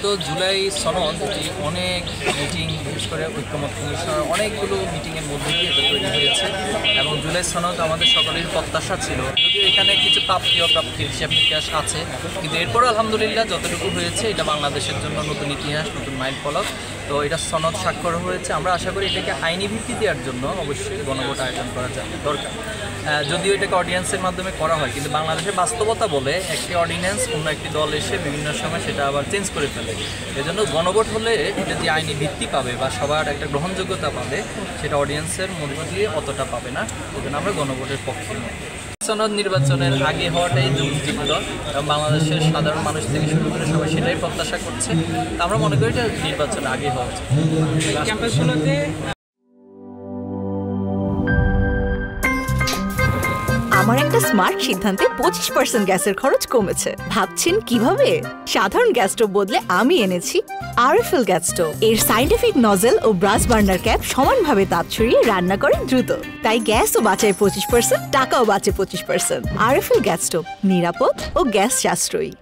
মূলত জুলাই সনদ এটি অনেক মিটিং, বিশেষ করে ঐক্যমত কমিশনের অনেকগুলো মিটিংয়ের মধ্যে দিয়ে এটা তৈরি হয়েছে এবং জুলাই সনদ আমাদের সকলের প্রত্যাশা ছিল। যদিও এখানে কিছু প্রাপ্তি অপ্রাপ্তির হিসাব নিকাশ আছে, কিন্তু এরপর আলহামদুলিল্লাহ যতটুকু হয়েছে এটা বাংলাদেশের জন্য নতুন ইতিহাস, নতুন মাইল ফলক। তো এটা সনদ স্বাক্ষর হয়েছে। আমরা আশা করি এটাকে আইনি ভিত্তি দেওয়ার জন্য অবশ্যই গণভোট আয়োজন করা দরকার। যদিও এটাকে অর্ডিন্যান্সের মাধ্যমে করা হয়, কিন্তু বাংলাদেশের বাস্তবতা বলে একটি অর্ডিন্যান্স অন্য একটি দল এসে বিভিন্ন সময় সেটা আবার চেঞ্জ করে ফেলে। এজন্য গণভোট হলে এটা যে আইনি ভিত্তি পাবে বা সবার একটা গ্রহণযোগ্যতা পাবে, সেটা অডিয়েন্সের মধ্য দিয়ে অতটা পাবে না। এজন্য আমরা গণভোটের পক্ষে নই। সনদ নির্বাচনের আগে হওয়াটাই যুক্তিযুক্ত এবং বাংলাদেশের সাধারণ মানুষ থেকে শুরু করে সবাই সেটাই প্রত্যাশা করছে। আমরা মনে করি এটা নির্বাচন আগে হওয়া উচিত। ক্যাম্পাসগুলোতে আমার একটা স্মার্ট সিদ্ধান্তে 25% গ্যাসের খরচ কমেছে। ভাবছেন কিভাবে? সাধারণ গ্যাস স্টোভ বদলে আমি এনেছি আরএফএল গ্যাস স্টোভ। এর সাইন্টিফিক নজল ও ব্রাস বার্নার ক্যাপ সমানভাবে তাপ ছড়িয়ে রান্না করে দ্রুত, তাই গ্যাসও বাঁচায় 25%, টাকাও বাঁচে 25%। আরএফএল গ্যাস স্টোভ নিরাপদ ও গ্যাস সাশ্রয়ী।